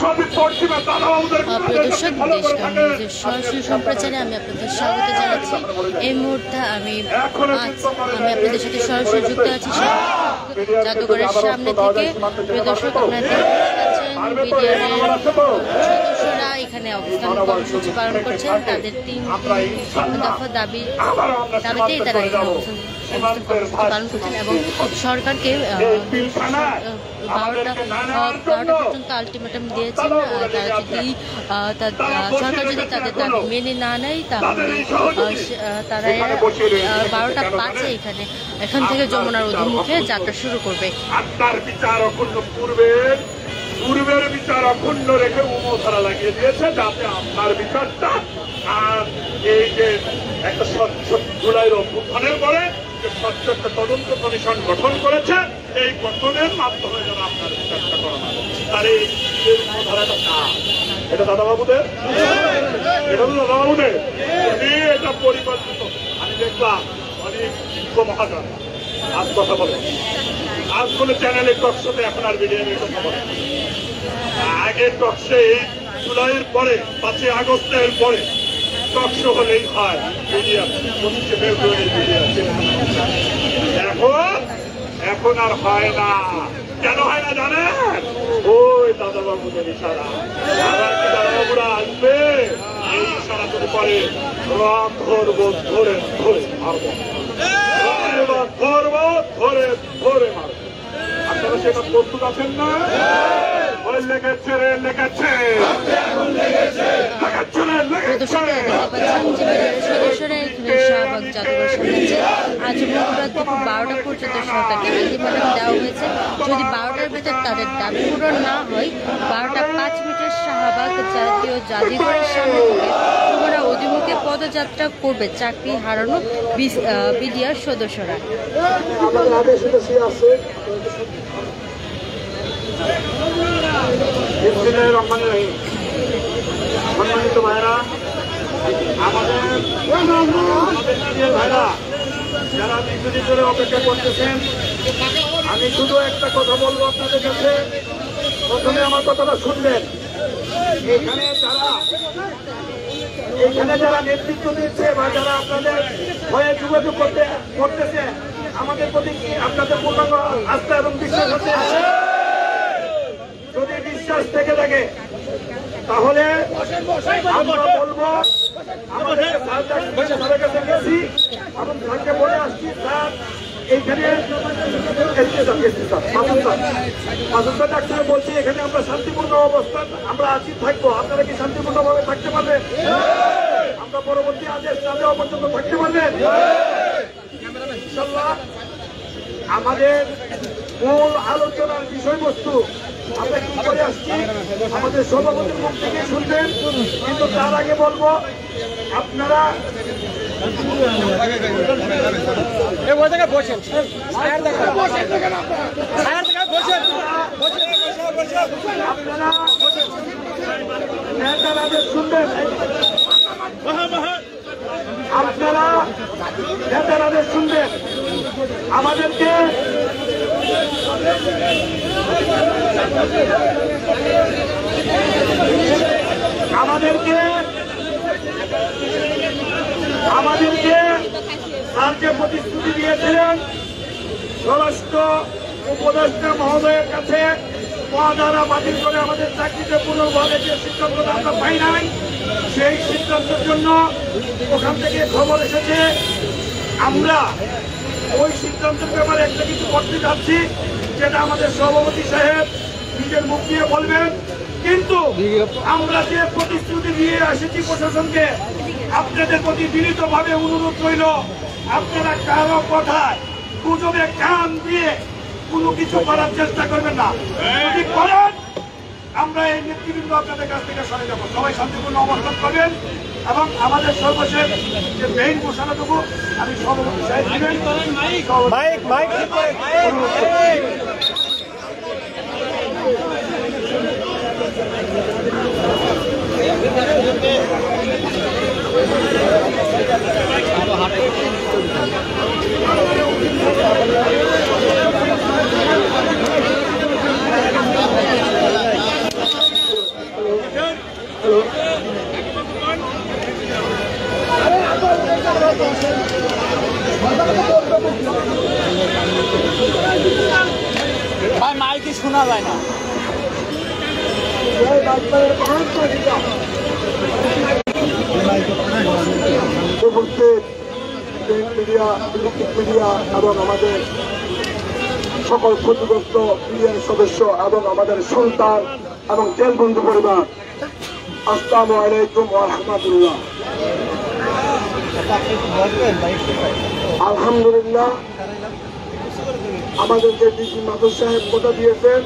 প্রদর্শক দেশগাঁও সরাসরি সম্প্রচারে আমি আপনাদের স্বাগত জানাচ্ছি। এই মুহূর্তে আমি আপনাদের সাথে সরাসরি যুক্ত আছি জাদুঘরের সামনে থেকে। প্রদর্শক আপনারা দেখতে পাচ্ছেন বিডিআরের সদস্যরা এখানে অবস্থান কর্মসূচি পালন করছেন। তাদের ৩ দফা দাবিতেই তারা এখানে অবস্থান পালন করছেন এবং সরকারকে 12টা পর্যন্ত আলটিমেটাম দিয়েছেন। সরকার যদি তাদের দাবি মেনে না নেয় তাহলে তারা 12টা 5-এ এখান থেকে যমুনার অভিমুখে যাত্রা শুরু করবে। পূর্বের বিচার অক্ষুণ্ণ রেখে উমধারা লাগিয়ে দিয়েছে যাতে আপনার বিচারটা আর এই যে একটা স্বচ্ছ জুলাইয়ের অভ্যুত্থানের পরে যে স্বচ্ছ একটা তদন্ত কমিশন গঠন করেছে, এই গঠনের মাধ্যমে যেন আপনার বিচারটা করা হয়। তার এই উমধারাটা না, এটা দাদাবাবুদের, এটা তো দাদাবাবুদের, এটা পরিকল্পিত। আমি দেখলাম অনেক মহাজন আজ কথা বলে, আজ কোন চ্যানেলে টকশোতে এখন আর বিডিআর কথা বলে। আগের টকশো জুলাইয়ের পরে 5 আগস্টের পরে টকশো হলেই হয় বিডিআর, 25 ফেব্রুয়ারি বিডিআর। এখন আর হয় না। কেন হয় না জানেন? ওই দাদাবাবুদের ইশারা। আবার কি দাদাবাবুরা আসবে? এই ইশারা করে পরে রক ধরবো, ধরে ধরে মারবো, ধরবো, ধরে ধরে মারবো। আপনারা সেটা প্রস্তুত আছেন না? ওই লেগেছে রে, লেগেছে, সদস্যরা এখানে শাহবাগ জাদুঘর সামনে আজ মঙ্গলবার দুপুর 12টা পর্যন্ত সরকারকে আলটিমেটাম দেওয়া হয়েছে। যদি 12টার ভেতর তাদের দাবি পূরণ না হয় 12টা 5 মিনিটের শাহবাগ জাতীয় জাদুঘরের সামনে থেকে যমুনা অভিমুখে পদযাত্রা করবে চাকরি হারানো বিডিআর সদস্যরা। সম্মানিত ভাইরা, আমাদের ভাইরা যারা দীর্ঘদিন ধরে অপেক্ষা করতেছেন, আমি শুধু একটা কথা বলবো আপনাদের কাছে। প্রথমে আমার কথাটা শুনবেন। এখানে যারা নেতৃত্ব দিচ্ছে বা যারা আপনাদের ভয়ে যোগাযোগ করতেছে, আমাদের প্রতি কি আপনাদের পূর্ণাঙ্গ আস্থা এবং বিশ্বাস আছে? যদি বিশ্বাস থেকে থাকে তাহলে আমরা বলবো, আমাদের স্যারের কাছে গেছি এবং স্যারকে বলে আসছি, স্যার এইখানে ডাক্তার বলছি এখানে আমরা শান্তিপূর্ণ অবস্থান আমরা আছি, থাকবো। আপনারা কি শান্তিপূর্ণভাবে থাকতে পারবেন? আমরা পরবর্তী আদেশ না দেওয়া পর্যন্ত থাকতে পারবেন? ইনশাআল্লাহ। আমাদের মূল আলোচনার বিষয়বস্তু আমরা কি করে আসছি আমাদের সভাপতির মুখ থেকে শুনবেন, কিন্তু তার আগে বলবো আপনারা নেতারাদের শুনবেন, আপনারা নেতারাদের শুনবেন। আমাদেরকে আর যে প্রতিশ্রুতি দিয়েছিলেন স্বরাষ্ট্র উপদেষ্টা মহোদয়ের কাছে মহাধারা বাতিল করে আমাদের চাকরিতে পুনর্ভাবে যে সিদ্ধান্তটা আমরা পাই নাই, সেই সিদ্ধান্তের জন্য ওখান থেকে খবর এসেছে আমরা ওই সিদ্ধান্তের ব্যাপারে একটা কিছু করতে যাচ্ছি, যেটা আমাদের সভাপতি সাহেব নিজের মুখ দিয়ে বলবেন। কিন্তু আমরা যে প্রতিশ্রুতি দিয়ে এসেছি প্রশাসনকে, আপনাদের প্রতি বিনীতভাবে অনুরোধ রইল, আপনারা কারো কথায় গুজবে কান দিয়ে কোনো কিছু করার চেষ্টা করবেন না। যদি করেন আমরা এই নেতৃবৃন্দ আপনাদের কাছ থেকে সরে যাব। সবাই শান্তিপূর্ণ অবস্থান করবেন এবং আমাদের সর্বশেষ যে মেইন ঘোষণাটুকু আমি সভাপতি সাহেব দিবেন। শোনা যায় না। মিডিয়া, ইলেকট্রিক মিডিয়া এবং আমাদের সকল ক্ষতিগ্রস্ত মিডিয়ার সদস্য এবং আমাদের সন্তান এবং জেলবন্ধু পরিবার, আসসালামু আলাইকুম ওয়া রাহমাতুল্লাহ। আলহামদুলিল্লাহ, আমাদেরকে ডিসি মাদুর সাহেব কথা দিয়েছেন